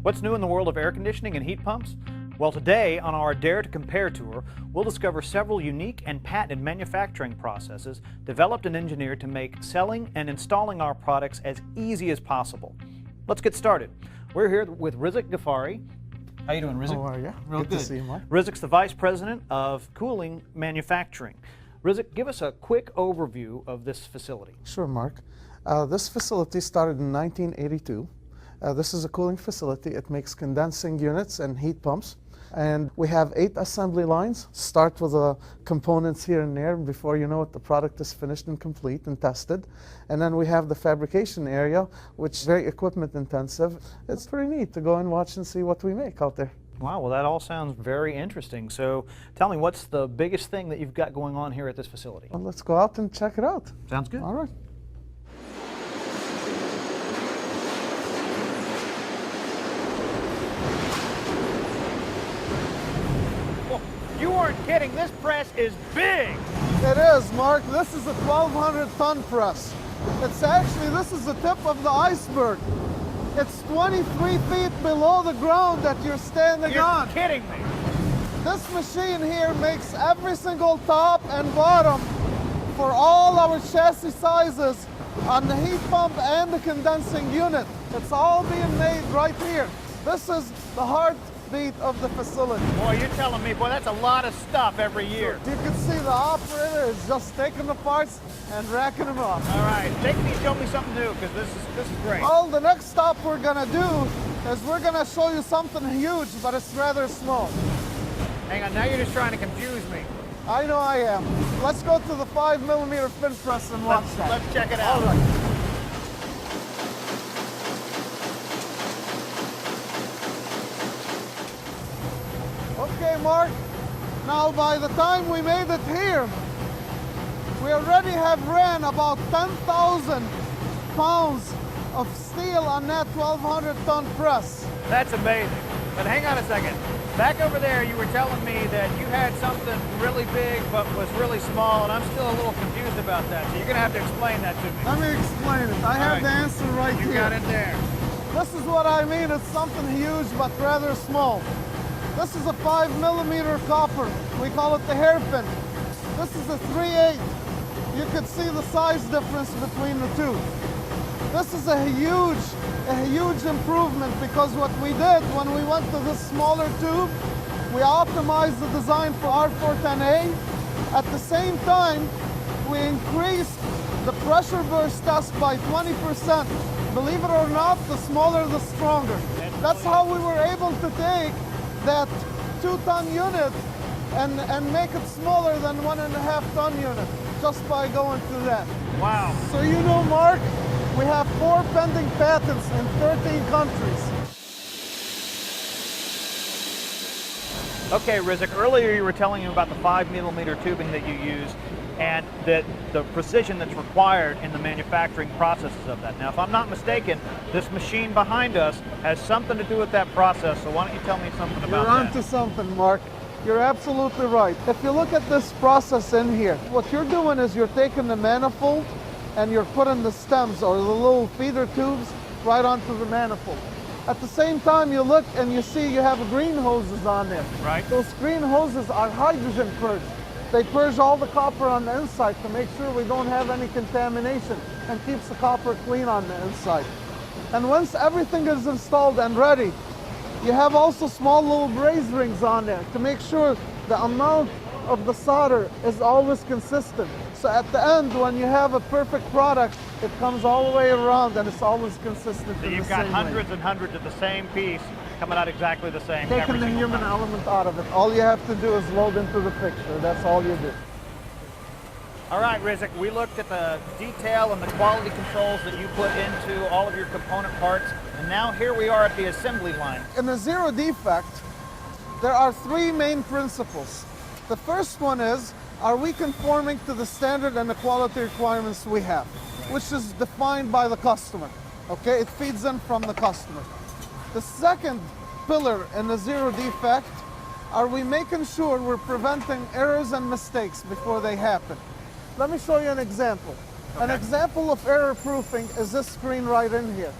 What's new in the world of air conditioning and heat pumps? Well, today on our Dare to Compare tour, we'll discover several unique and patented manufacturing processes developed and engineered to make selling and installing our products as easy as possible. Let's get started. We're here with Rizik Ghaffari. How you doing, Rizik? How are you? Real good to see you, Mark. Rizik's the Vice President of Cooling Manufacturing. Rizik, give us a quick overview of this facility. Sure, Mark. This facility started in 1982. This is a cooling facility. It makes condensing units and heat pumps. And we have 8 assembly lines. Start with the components here and there. Before you know it, the product is finished and complete and tested. And then we have the fabrication area, which is very equipment intensive. It's pretty neat to go and watch and see what we make out there. Wow, well that all sounds very interesting. So tell me, what's the biggest thing that you've got going on here at this facility? Well, let's go out and check it out. Sounds good. All right. You aren't kidding, this press is big! It is, Mark. This is a 1,200-ton press. This is the tip of the iceberg. It's 23 feet below the ground that you're standing on. You're kidding me! This machine here makes every single top and bottom for all our chassis sizes on the heat pump and the condensing unit. It's all being made right here. This is the heartbeat of the facility. Boy, you're telling me, boy, that's a lot of stuff every year. You can see the operator is just taking the parts and racking them up. All right, take me, show me something new, because this is great. Well, the next stop we're gonna do is we're gonna show you something huge, but it's rather small. Hang on, now you're just trying to confuse me. I know I am. Let's go to the 5mm fin press and watch that. Let's check it out. All right. Okay, Mark. Now, by the time we made it here, we already have ran about 10,000 pounds of steel on that 1,200-ton press. That's amazing. But hang on a second. Back over there, you were telling me that you had something really big but was really small, and I'm still a little confused about that. So you're going to have to explain that to me. Let me explain it. I have the answer right here. You got it there. This is what I mean. It's something huge but rather small. This is a 5mm copper. We call it the hairpin. This is a 3/8. You can see the size difference between the two. This is a huge improvement, because what we did when we went to this smaller tube, we optimized the design for R410A. At the same time, we increased the pressure burst test by 20%. Believe it or not, the smaller the stronger. That's how we were able to take that 2-ton unit and make it smaller than 1.5-ton unit just by going through that. Wow. So you know, Mark, we have 4 pending patents in 13 countries. Okay, Rizik, earlier you were telling me about the 5mm tubing that you use and that the precision that's required in the manufacturing processes of that. Now, if I'm not mistaken, this machine behind us has something to do with that process, so why don't you tell me something about You're that? onto something, Mark. You're absolutely right. If you look at this process in here, what you're doing is you're taking the manifold and you're putting the stems or the little feeder tubes right onto the manifold. At the same time, you look and you see you have green hoses on there. Right. Those green hoses are hydrogen purged. They purge all the copper on the inside to make sure we don't have any contamination and keeps the copper clean on the inside. And once everything is installed and ready, you have also small little braze rings on there to make sure the amount of the solder is always consistent. So at the end, when you have a perfect product, it comes all the way around and it's always consistent. So you've got hundreds and hundreds of the same piece coming out exactly the same. Taking the human element out of it. All you have to do is load into the fixture. That's all you do. All right, Rizik, we looked at the detail and the quality controls that you put into all of your component parts, and now here we are at the assembly line. In the zero defect, there are 3 main principles. The first one is, are we conforming to the standard and the quality requirements we have, which is defined by the customer, okay? It feeds in from the customer. The second pillar in the zero defect, are we making sure we're preventing errors and mistakes before they happen? Let me show you an example. Okay. An example of error proofing is this screen right in here.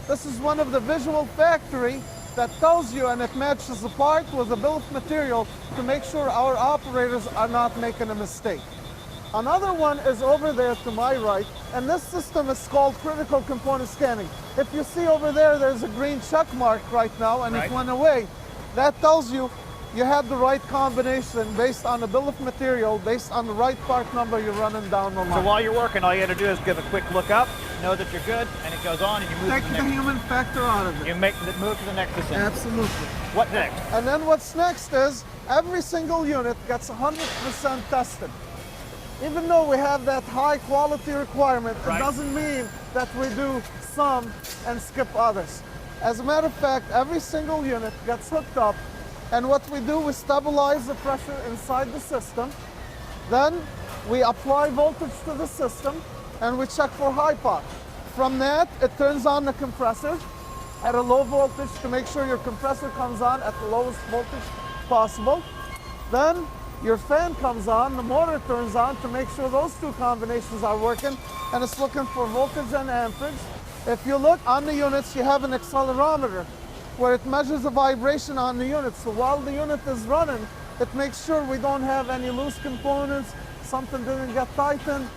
This is one of the Visual Factory that tells you, and it matches the part with the bill of material to make sure our operators are not making a mistake. Another one is over there to my right, and this system is called critical component scanning. If you see over there, there's a green check mark right now, and it went away. That tells you you had the right combination based on the bill of material, based on the right part number you're running down the line. So while you're working, all you got to do is give a quick look up, know that you're good, and it goes on, and you move Take to the the next. human factor out of it. You move to the next assembly. Absolutely. What next? And then what's next is every single unit gets 100% tested. Even though we have that high quality requirement, it doesn't mean that we do some and skip others. As a matter of fact, every single unit gets hooked up, and what we do, we stabilize the pressure inside the system. Then we apply voltage to the system, and we check for high power. From that, it turns on the compressor at a low voltage to make sure your compressor comes on at the lowest voltage possible. Then your fan comes on, the motor turns on to make sure those two combinations are working, and it's looking for voltage and amperage. If you look on the units, you have an accelerometer where it measures the vibration on the unit. So while the unit is running, it makes sure we don't have any loose components, something didn't get tightened.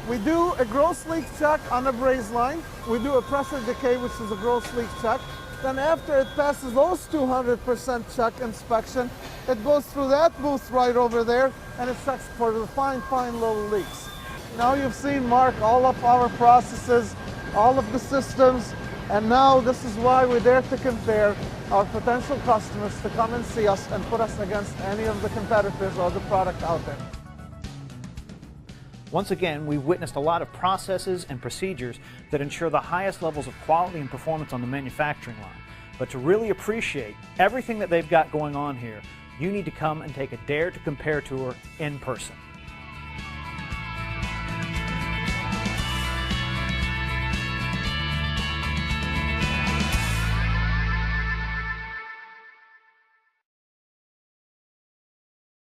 We do a gross leak check on the braze line. We do a pressure decay, which is a gross leak check. Then after it passes those 200% check inspection, it goes through that booth right over there, and it checks for the fine little leaks. Now you've seen, Mark, all of our processes, all of the systems, and now this is why we dare to compare our potential customers to come and see us and put us against any of the competitors or the product out there. Once again, we've witnessed a lot of processes and procedures that ensure the highest levels of quality and performance on the manufacturing line. But to really appreciate everything that they've got going on here, you need to come and take a Dare to Compare tour in person.